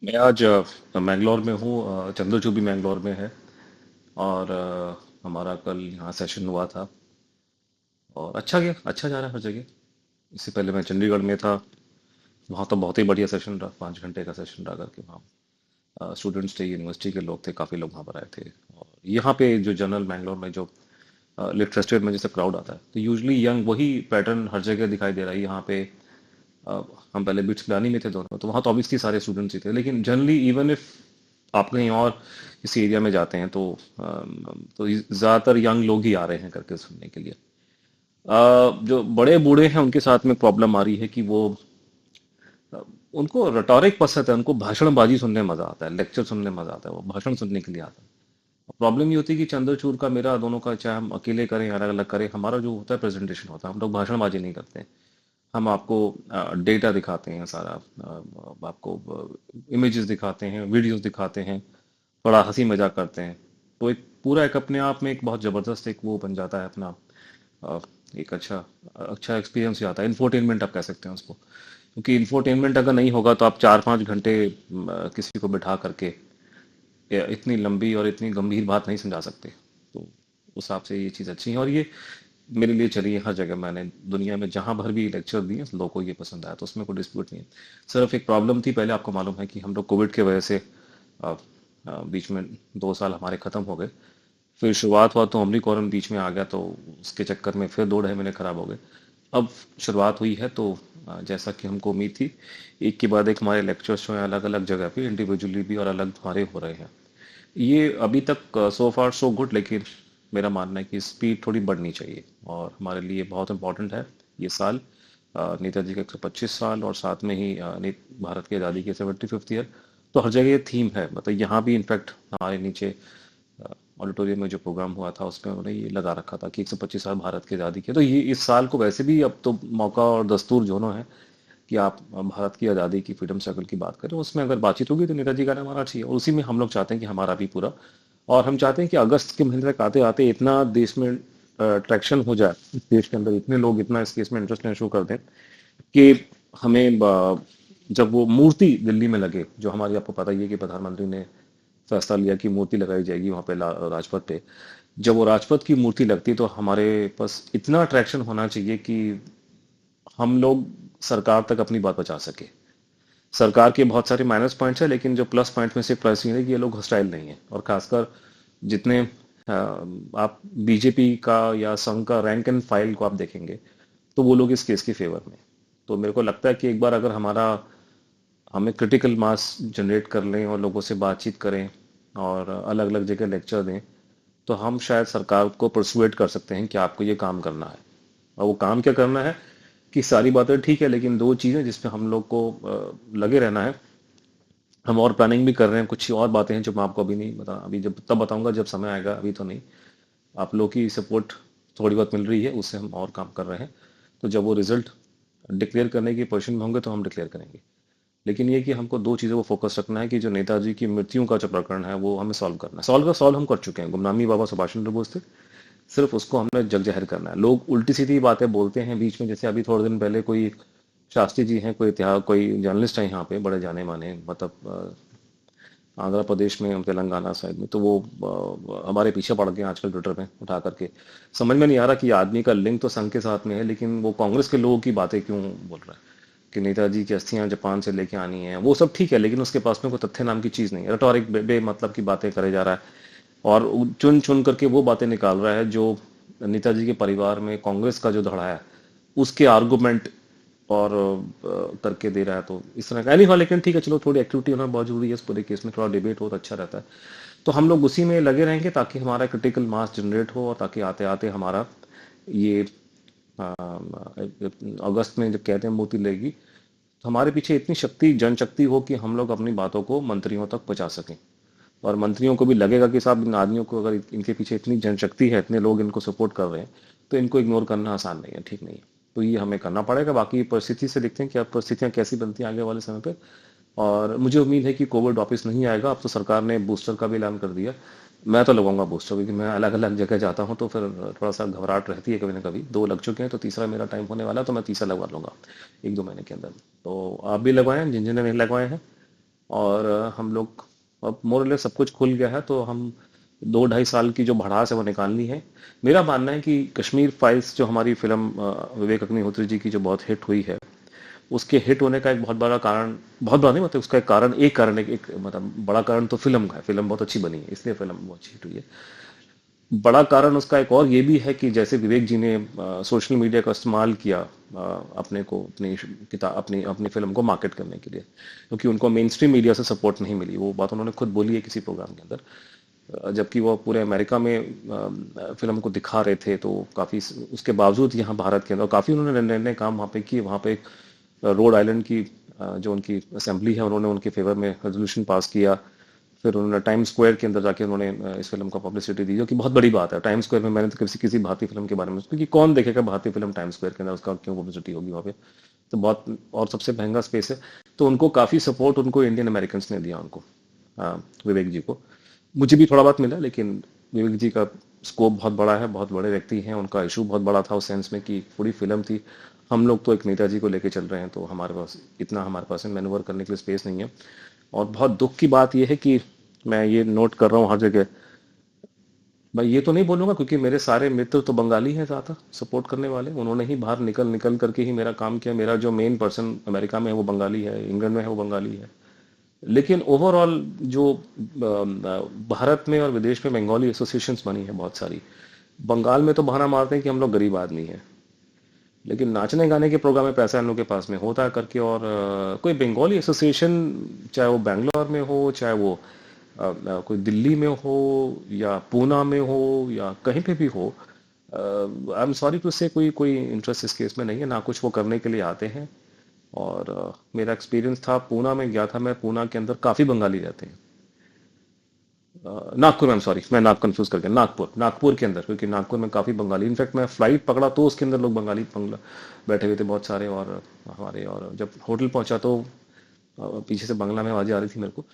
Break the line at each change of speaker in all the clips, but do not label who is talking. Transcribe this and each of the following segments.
मैं आज मैंगलोर में हूँ। चंद्रचूड़ भी मैंगलोर में है। और हमारा कल यहाँ सेशन हुआ था और अच्छा गया, अच्छा जा रहा है हर जगह। इससे पहले मैं चंडीगढ़ में था। वहाँ तो बहुत ही बढ़िया सेशन रहा, 5 घंटे का सेशन रहा करके वहाँ स्टूडेंट्स थे, यूनिवर्सिटी के लोग थे, काफ़ी लोग वहाँ पर आए थे। और यहाँ पे जो जनरल मैंगलोर में जो लिट फेस्टिवल में जैसे क्राउड आता है तो यूजली यंग, वही पैटर्न हर जगह दिखाई दे रहा है यहाँ पे। अ, हम पहले बिट्स पिलानी में थे दोनों, तो वहाँ तो ऑब्वियसली सारे स्टूडेंट्स ही थे, लेकिन जनरली इवन इफ आप कहीं और किसी एरिया में जाते हैं तो ज़्यादातर यंग लोग ही आ रहे हैं करके सुनने के लिए। जो बड़े बूढ़े हैं उनके साथ में प्रॉब्लम आ रही है कि वो अ, उनको रटोरिक पसंद है, उनको भाषणबाजी सुनने में मजा आता है, लेक्चर सुनने में मजा आता है, वो भाषण सुनने के लिए आता है। प्रॉब्लम ये होती है कि चंद्रचूड़ का मेरा दोनों का, चाहे हम अकेले करें अलग अलग करें, हमारा जो होता है प्रेजेंटेशन होता है, हम लोग भाषणबाजी नहीं करते हैं। हम आपको डेटा दिखाते हैं सारा, आपको इमेजेस दिखाते हैं, वीडियोस दिखाते हैं, थोड़ा हंसी मजाक करते हैं। तो एक पूरा एक अपने आप में एक बहुत जबरदस्त एक वो बन जाता है अपना अ, एक अच्छा अच्छा एक्सपीरियंस आता है। इन्फोटेनमेंट आप कह सकते हैं उसको, क्योंकि इन्फोटेनमेंट अगर नहीं होगा तो आप 4-5 घंटे किसी को बिठा करके इतनी लंबी और इतनी गंभीर बात नहीं समझा सकते। तो उस हिसाब से ये चीज़ अच्छी है, और ये मेरे लिए चली है हर जगह। मैंने दुनिया में जहां भर भी लेक्चर दिए लोगों को ये पसंद आया, तो उसमें कोई डिस्प्यूट नहीं है। सिर्फ एक प्रॉब्लम थी पहले, आपको मालूम है कि हम लोग कोविड के वजह से बीच में 2 साल हमारे खत्म हो गए। फिर शुरुआत हुआ तो ओमिक्रॉन बीच में आ गया, तो उसके चक्कर में फिर 2 ढाई महीने खराब हो गए। अब शुरुआत हुई है तो जैसा कि हमको उम्मीद थी, एक के बाद एक हमारे लेक्चर्स जो हैं अलग अलग जगह पे इंडिविजुअली भी और अलग हमारे हो रहे हैं। ये अभी तक सो फार सो गुड, लेकिन मेरा मानना है कि स्पीड थोड़ी बढ़नी चाहिए। और हमारे लिए बहुत इम्पोर्टेंट है ये साल, नेताजी के 125 साल, और साथ में ही भारत की आज़ादी के 75th ईयर। तो हर जगह ये थीम है, मतलब यहाँ भी इनफैक्ट हमारे नीचे ऑडिटोरियम में जो प्रोग्राम हुआ था उसमें उन्होंने ये लगा रखा था कि 125 साल भारत की आज़ादी के। तो ये इस साल को वैसे भी अब तो मौका और दस्तूर दोनों है कि आप भारत की आज़ादी की, फ्रीडम स्ट्रगल की बात करें, उसमें अगर बातचीत होगी तो नेताजी का नाम आना चाहिए, और उसी में हम लोग चाहते हैं कि हमारा भी पूरा। और हम चाहते हैं कि अगस्त के महीने तक आते आते इतना देश में ट्रैक्शन हो जाए, देश के अंदर इतने लोग इतना इस केस में इंटरेस्ट लेना शुरू कर दें कि हमें जब वो मूर्ति दिल्ली में लगे, जो हमारी, आपको पता ही है कि प्रधानमंत्री ने फैसला लिया कि मूर्ति लगाई जाएगी वहां पे राजपथ पे। जब वो राजपथ की मूर्ति लगती तो हमारे पास इतना अट्रैक्शन होना चाहिए कि हम लोग सरकार तक अपनी बात पहुंचा सके। सरकार के बहुत सारे माइनस पॉइंट्स है, लेकिन जो प्लस पॉइंट में से प्लस ये है कि ये लोग हॉस्टाइल नहीं है। और खासकर जितने आप बीजेपी का या संघ का रैंक एंड फाइल को आप देखेंगे, तो वो लोग इस केस के फेवर में। तो मेरे को लगता है कि एक बार अगर हमें क्रिटिकल मास जनरेट कर लें और लोगों से बातचीत करें और अलग अलग जगह लेक्चर दें, तो हम शायद सरकार को परसुएट कर सकते हैं कि आपको ये काम करना है। और वो काम क्या करना है कि सारी बातें ठीक है, लेकिन दो चीजें जिसपे हम लोग को लगे रहना है। हम और प्लानिंग भी कर रहे हैं, कुछ और बातें हैं जो मैं आपको अभी नहीं बता, अभी जब तब बताऊंगा जब समय आएगा, अभी तो नहीं। आप लोग की सपोर्ट थोड़ी बहुत मिल रही है, उससे हम और काम कर रहे हैं। तो जब वो रिजल्ट डिक्लेयर करने की पोजीशन में होंगे तो हम डिक्लेयर करेंगे। लेकिन ये कि हमको दो चीज़ों को फोकस रखना है कि जो नेताजी की मृत्यु का जो प्रकरण है वो हमें सॉल्व करना है। सॉल्व हम कर चुके हैं, गुमनामी बाबा सुभाष चंद्र बोस थे। सिर्फ उसको हमने जग जाहिर करना है। लोग उल्टी सीधी बातें बोलते हैं बीच में, जैसे अभी थोड़े दिन पहले कोई शास्त्री जी हैं, कोई इतिहास, कोई जर्नलिस्ट है यहाँ पे, बड़े जाने माने, मतलब आंध्र प्रदेश में, तेलंगाना साइड में, तो वो हमारे पीछे पड़ गए आजकल ट्विटर में उठा करके। समझ में नहीं आ रहा कि आदमी का लिंक तो संघ के साथ में है, लेकिन वो कांग्रेस के लोगों की बातें क्यों बोल रहा है कि नेताजी की अस्थियां जापान से लेके आनी है। वो सब ठीक है, लेकिन उसके पास में कोई तथ्य नाम की चीज नहीं है। रटोरिक मतलब की बातें करे जा रहा है, और चुन चुन करके वो बातें निकाल रहा है जो नेताजी के परिवार में कांग्रेस का जो धड़ा है उसके आर्गुमेंट और करके दे रहा है। तो इस तरह का नहीं हुआ, लेकिन ठीक है, चलो, थोड़ी एक्टिविटी होना बहुत जरूरी है इस पूरे केस में, थोड़ा डिबेट हो तो अच्छा रहता है। तो हम लोग उसी में लगे रहेंगे ताकि हमारा क्रिटिकल मास जनरेट हो, और ताकि आते आते हमारा ये अगस्त में जब कहते हैं मूर्ति लेगी, तो हमारे पीछे इतनी शक्ति, जनशक्ति हो कि हम लोग अपनी बातों को मंत्रियों तक पहुंचा सकें। और मंत्रियों को भी लगेगा कि साहब इन आदमियों को, अगर इनके पीछे इतनी जनशक्ति है, इतने लोग इनको सपोर्ट कर रहे हैं, तो इनको इग्नोर करना आसान नहीं है, ठीक नहीं है। तो ये हमें करना पड़ेगा। बाकी परिस्थिति से देखते हैं कि अब परिस्थितियां कैसी बनती हैं आगे वाले समय पे। और मुझे उम्मीद है कि कोविड वापस नहीं आएगा। अब तो सरकार ने बूस्टर का भी ऐलान कर दिया। मैं तो लगाऊंगा बूस्टर, क्योंकि मैं अलग अलग जगह जाता हूँ तो फिर थोड़ा सा घबराहट रहती है कभी ना कभी। 2 लग चुके हैं तो तीसरा मेरा टाइम होने वाला है, तो मैं तीसरा लगवा लूंगा 1-2 महीने के अंदर। तो आप भी लगवाएं जिन जिन ने नहीं लगवाए हैं। और हम लोग अब मोरले सब कुछ खुल गया है, तो हम 2 ढाई साल की जो भड़ास है वो निकालनी है। मेरा मानना है कि कश्मीर फाइल्स जो हमारी फिल्म विवेक अग्निहोत्री जी की जो बहुत हिट हुई है, उसके हिट होने का एक बहुत बड़ा कारण, बहुत बड़ा नहीं मतलब उसका एक कारण एक मतलब बड़ा कारण तो फिल्म का है, फिल्म बहुत अच्छी बनी है इसलिए फिल्म बहुत अच्छी हिट हुई है। बड़ा कारण उसका एक और ये भी है कि जैसे विवेक जी ने सोशल मीडिया का इस्तेमाल किया अपने को अपनी किताब अपनी अपनी फिल्म को मार्केट करने के लिए, क्योंकि उनको मेन स्ट्रीम मीडिया से सपोर्ट नहीं मिली। वो बात उन्होंने खुद बोली है किसी प्रोग्राम के अंदर। जबकि वो पूरे अमेरिका में फिल्म को दिखा रहे थे, तो काफी उसके बावजूद यहाँ भारत के अंदर काफी उन्होंने नए नए काम वहाँ पे किए। वहाँ पे रोड आइलैंड की जो उनकी असेंबली है, उन्होंने उनके फेवर में रेजोल्यूशन पास किया। फिर उन्होंने टाइम स्क्वायर के अंदर जाके उन्होंने इस फिल्म को पब्लिसिटी दी, जो कि बहुत बड़ी बात है। टाइम स्क्वायर में मैंने तो किसी किसी भारतीय फिल्म के बारे में, क्योंकि कौन देखेगा भारतीय फिल्म टाइम स्क्वायर के अंदर, उसका क्यों पब्लिसिटी होगी वहाँ पे। तो बहुत, और सबसे महंगा स्पेस है, तो उनको काफी सपोर्ट उनको इंडियन अमेरिकन ने दिया उनको, विवेक जी को। मुझे भी थोड़ा बहुत मिला, लेकिन विवेक जी का स्कोप बहुत बड़ा है, बहुत बड़े व्यक्ति हैं, उनका इशू बहुत बड़ा था उस सेंस में कि पूरी फिल्म थी। हम लोग तो एक नेताजी को लेके चल रहे हैं, तो हमारे पास मैनूवर करने के लिए स्पेस नहीं है। और बहुत दुख की बात यह है कि मैं ये नोट कर रहा हूँ हर जगह। मैं ये तो नहीं बोलूंगा, क्योंकि मेरे सारे मित्र तो बंगाली हैं, ज़्यादा सपोर्ट करने वाले उन्होंने ही बाहर निकल निकल करके ही मेरा काम किया। मेरा जो मेन पर्सन अमेरिका में है वो बंगाली है, इंग्लैंड में है वो बंगाली है। लेकिन ओवरऑल जो भारत में और विदेश में बंगाली एसोसिएशंस बनी है बहुत सारी। बंगाल में तो बहाना मारते हैं कि हम लोग गरीब आदमी हैं, लेकिन नाचने गाने के प्रोग्राम में पैसा इन लोग के पास में होता है करके। और कोई बंगाली एसोसिएशन, चाहे वो बैंगलोर में हो, चाहे वो कोई दिल्ली में हो, या पूना में हो, या कहीं पे भी हो, आई एम सॉरी टू से कोई कोई इंटरेस्ट इस केस में नहीं है, ना कुछ वो करने के लिए आते हैं। और मेरा एक्सपीरियंस था, पूना में गया था मैं, पूना के अंदर काफी बंगाली रहते हैं। नागपुर में, सॉरी मैं नाग कंफ्यूज कर गया, नागपुर के अंदर, क्योंकि नागपुर में काफी बंगाली, इनफैक्ट मैं फ्लाइट पकड़ा तो उसके अंदर लोग बैठे हुए थे बहुत सारे। और हमारे, और जब होटल पहुंचा तो पीछे से बांग्ला में आवाजें आ रही थी मेरे को।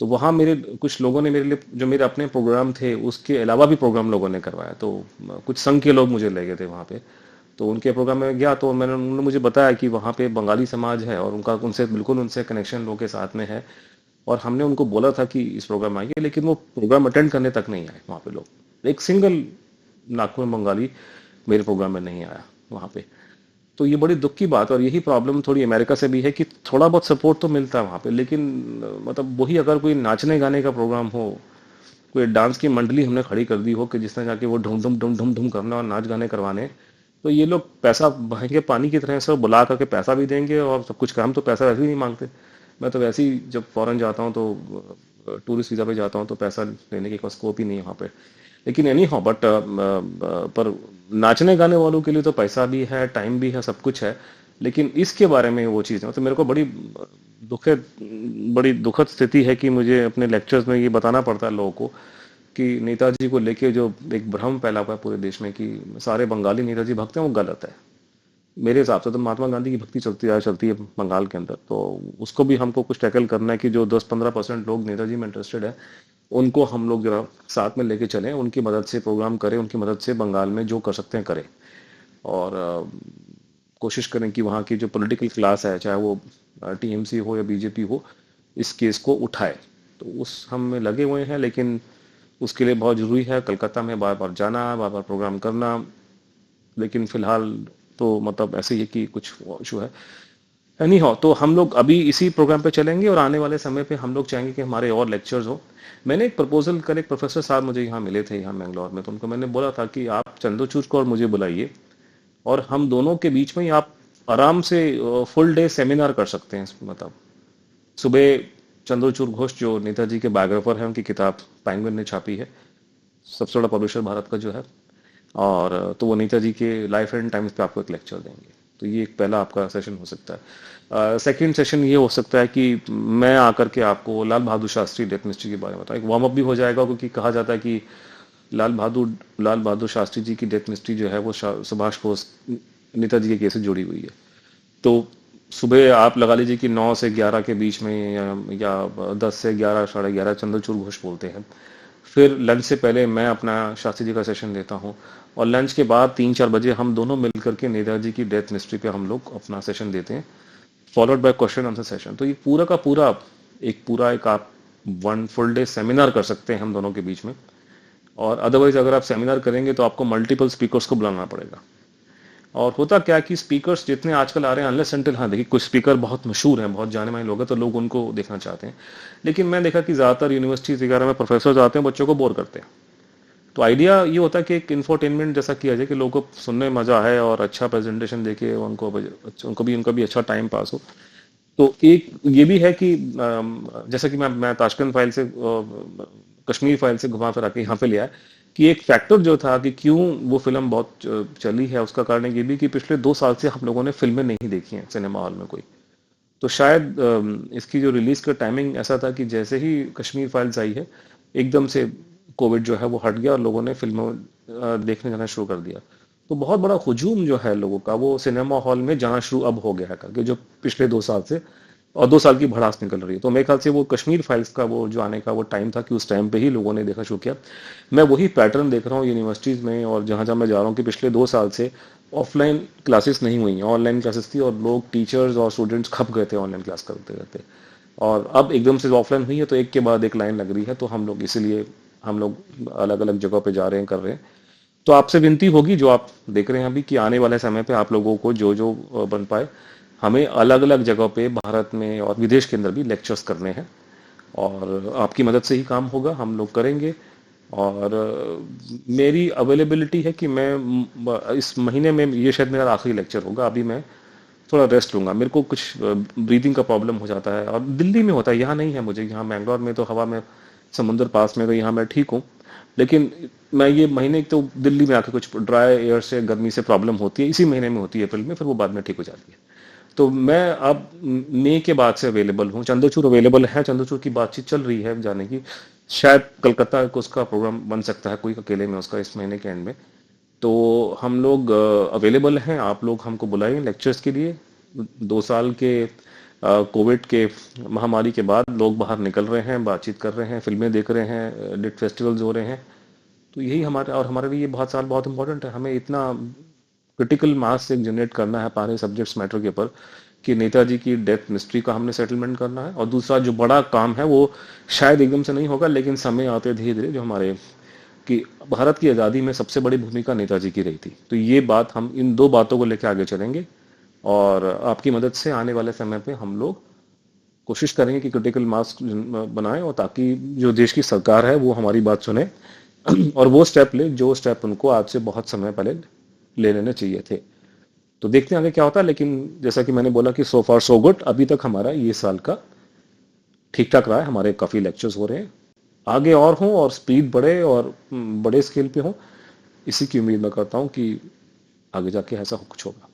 तो वहाँ मेरे कुछ लोगों ने मेरे लिए, जो मेरे अपने प्रोग्राम थे उसके अलावा भी प्रोग्राम लोगों ने करवाया, तो कुछ संघ के लोग मुझे ले गए थे वहाँ पे। तो उनके प्रोग्राम में गया, तो उन्होंने मुझे बताया कि वहाँ पे बंगाली समाज है और उनका उनसे बिल्कुल उनसे कनेक्शन लोगों के साथ में है। और हमने उनको बोला था कि इस प्रोग्राम में आइए, लेकिन वो प्रोग्राम अटेंड करने तक नहीं आए वहाँ पे लोग। एक सिंगल नागपुर में बंगाली मेरे प्रोग्राम में नहीं आया वहाँ पे। तो ये बड़ी दुख की बात है, और यही प्रॉब्लम थोड़ी अमेरिका से भी है कि थोड़ा बहुत सपोर्ट तो मिलता है वहाँ पे, लेकिन मतलब वही अगर कोई नाचने गाने का प्रोग्राम हो, कोई डांस की मंडली हमने खड़ी कर दी हो कि जिसने जाके वो ढूम ढूम ढूम ढूम ढूम करना और नाच गाने करवाने, तो ये लोग पैसा बहेंगे पानी की तरह से, बुला करके पैसा भी देंगे और सब कुछ। काम तो पैसा वैसे भी नहीं मांगते। मैं तो वैसे ही जब फॉरेन जाता हूँ तो टूरिस्ट वीजा पे जाता हूँ, तो पैसा लेने की कोई स्कोप ही नहीं है वहाँ पे। लेकिन एनी हाउ बट, पर नाचने गाने वालों के लिए तो पैसा भी है, टाइम भी है, सब कुछ है। लेकिन इसके बारे में वो चीज़ है, तो मेरे को दुखद बड़ी दुखद स्थिति है कि मुझे अपने लेक्चर्स में ये बताना पड़ता है लोगों को कि नेताजी को लेके जो एक भ्रम फैला हुआ है पूरे देश में कि सारे बंगाली नेताजी भक्त हैं, वो गलत है। मेरे हिसाब से तो महात्मा गांधी की भक्ति चलती है बंगाल के अंदर, तो उसको भी हमको कुछ टैकल करना है कि जो 10-15% लोग नेताजी में इंटरेस्टेड है, उनको हम लोग जरा साथ में लेके चलें, उनकी मदद से प्रोग्राम करें, उनकी मदद से बंगाल में जो कर सकते हैं करें। और कोशिश करें कि वहाँ की जो पॉलिटिकल क्लास है, चाहे वो टीएमसी हो या बीजेपी हो, इस केस को उठाए। तो उस हम में लगे हुए हैं, लेकिन उसके लिए बहुत जरूरी है कलकत्ता में बार बार जाना, बार बार प्रोग्राम करना। लेकिन फिलहाल तो मतलब ऐसे ही है कि कुछ इशू है। एनी हो, तो हम लोग अभी इसी प्रोग्राम पे चलेंगे, और आने वाले समय पे हम लोग चाहेंगे कि हमारे और लेक्चर्स हो। मैंने एक प्रपोजल कर, एक प्रोफेसर साहब मुझे यहाँ मिले थे यहाँ मैंगलोर में, तो उनको मैंने बोला था कि आप चंद्रचूड़ को और मुझे बुलाइए, और हम दोनों के बीच में ही आप आराम से फुल डे सेमिनार कर सकते हैं। मतलब सुबह चंद्रचूड़ घोष जो नेताजी के बायोग्राफर हैं, उनकी किताब पेंगुइन ने छापी है, सबसे बड़ा पब्लिशर भारत का जो है। और तो वो नेताजी के लाइफ एंड टाइम्स पे आपको एक लेक्चर देंगे। तो ये एक पहला आपका सेशन हो सकता है। सेकंड सेशन ये हो सकता है कि मैं आकर के आपको लाल बहादुर शास्त्री डेथ मिस्ट्री के बारे में बताऊं। एक वार्म अप भी हो जाएगा, क्योंकि कहा जाता है कि लाल बहादुर शास्त्री जी की डेथ मिस्ट्री जो है वो सुभाष बोस नेताजी के केस से जुड़ी हुई है। तो सुबह आप लगा लीजिए कि 9 से 11 के बीच में, या 10 से 11, 11:30 चंद्रचूड़ घोष बोलते हैं। फिर लंच से पहले मैं अपना शास्त्री जी का सेशन देता हूँ, और लंच के बाद 3-4 बजे हम दोनों मिल करके नेताजी की डेथ मिस्ट्री पे हम लोग अपना सेशन देते हैं, followed by question answer session. तो ये पूरा का पूरा एक पूरा एक आप 1 फुल डे सेमिनार कर सकते हैं हम दोनों के बीच में। और अदरवाइज अगर आप सेमिनार करेंगे तो आपको मल्टीपल स्पीकर्स को बुलाना पड़ेगा। और होता क्या है कि स्पीकर्स जितने आजकल आ रहे हैं, अनलेस अनटिल, हाँ देखिए कुछ स्पीकर बहुत मशहूर हैं, बहुत जाने माने लोग हैं, तो लोग उनको देखना चाहते हैं। लेकिन मैं देखा कि ज़्यादातर यूनिवर्सिटीज वगैरह में प्रोफेसर आते हैं, बच्चों को बोर करते हैं। तो आइडिया ये होता है कि एक इंफोटेनमेंट जैसा किया जाए कि लोगों को सुनने में मजा आए और अच्छा प्रेजेंटेशन देके उनको भी अच्छा टाइम पास हो। तो एक ये भी है कि जैसा कि मैं ताशकंद फाइल से कश्मीर फाइल से घुमा फिरा के यहाँ पे लिया है कि एक फैक्टर जो था कि क्यों वो फिल्म बहुत चली है, उसका कारण ये भी कि पिछले 2 साल से हम लोगों ने फिल्में नहीं देखी हैं सिनेमा हॉल में कोई। तो शायद इसकी जो रिलीज का टाइमिंग ऐसा था कि जैसे ही कश्मीर फाइल्स आई है, एकदम से कोविड जो है वो हट गया और लोगों ने फिल्मों देखने जाना शुरू कर दिया। तो बहुत बड़ा हुजूम जो है लोगों का वो सिनेमा हॉल में जाना शुरू अब हो गया है कि जो पिछले 2 साल से, और 2 साल की भड़ास निकल रही है। तो मेरे ख्याल से वो कश्मीर फाइल्स का वो जो आने का वो टाइम था कि उस टाइम पे ही लोगों ने देखना शुरू किया। मैं वही पैटर्न देख रहा हूँ यूनिवर्सिटीज में और जहां जहां मैं जा रहा हूँ कि पिछले 2 साल से ऑफलाइन क्लासेस नहीं हुई हैं, ऑनलाइन क्लासेस थी और लोग टीचर्स और स्टूडेंट्स खप गए थे ऑनलाइन क्लास करते करते। और अब एकदम से ऑफलाइन हुई है तो एक के बाद एक लाइन लग रही है, तो हम लोग इसीलिए हम लोग अलग अलग जगह पे जा रहे हैं, कर रहे हैं। तो आपसे विनती होगी जो आप देख रहे हैं अभी कि आने वाले समय पे आप लोगों को जो जो बन पाए, हमें अलग अलग जगह पे भारत में और विदेश के अंदर भी लेक्चर्स करने हैं। और आपकी मदद से ही काम होगा, हम लोग करेंगे। और मेरी अवेलेबिलिटी है कि मैं इस महीने में ये शायद मेरा आखिरी लेक्चर होगा। अभी मैं थोड़ा रेस्ट लूंगा, मेरे को कुछ ब्रीदिंग का प्रॉब्लम हो जाता है और दिल्ली में होता है, यहाँ नहीं है मुझे। यहाँ बैंगलोर में तो हवा में समुंदर पास में, तो यहाँ मैं ठीक हूँ। लेकिन मैं ये महीने तो दिल्ली में आके कुछ ड्राई एयर से गर्मी से प्रॉब्लम होती है, इसी महीने में होती है अप्रैल में, फिर वो बाद में ठीक हो जाती है। तो मैं अब मई के बाद से अवेलेबल हूँ। चंद्रचूड़ अवेलेबल है, चंद्रचूड़ की बातचीत चल रही है जाने की। शायद कलकत्ता को उसका प्रोग्राम बन सकता है कोई अकेले में उसका इस महीने के एंड में। तो हम लोग अवेलेबल हैं, आप लोग हमको बुलाएं लेक्चर्स के लिए। 2 साल के कोविड के महामारी के बाद लोग बाहर निकल रहे हैं, बातचीत कर रहे हैं, फिल्में देख रहे हैं, लिट फेस्टिवल्स हो रहे हैं। तो यही हमारे और हमारे लिए ये बहुत साल बहुत इंपॉर्टेंट है। हमें इतना क्रिटिकल मास एक जनरेट करना है पारे सब्जेक्ट्स मैटर के ऊपर कि नेताजी की डेथ मिस्ट्री का हमने सेटलमेंट करना है। और दूसरा जो बड़ा काम है वो शायद एकदम से नहीं होगा, लेकिन समय आते धीरे धीरे जो हमारे कि भारत की आज़ादी में सबसे बड़ी भूमिका नेताजी की रही थी। तो ये बात, हम इन दो बातों को लेकर आगे चलेंगे। और आपकी मदद से आने वाले समय पे हम लोग कोशिश करेंगे कि क्रिटिकल मास बनाएं और ताकि जो देश की सरकार है वो हमारी बात सुने और वो स्टेप ले जो स्टेप उनको आज से बहुत समय पहले ले लेने चाहिए थे। तो देखते हैं आगे क्या होता है। लेकिन जैसा कि मैंने बोला कि सो फार सो गुड, अभी तक हमारा ये साल का ठीक ठाक रहा है, हमारे काफी लेक्चर्स हो रहे हैं। आगे और हों और स्पीड बढ़े और बड़े स्केल पे हो, इसी की उम्मीद मैं करता हूँ कि आगे जाके ऐसा कुछ होगा।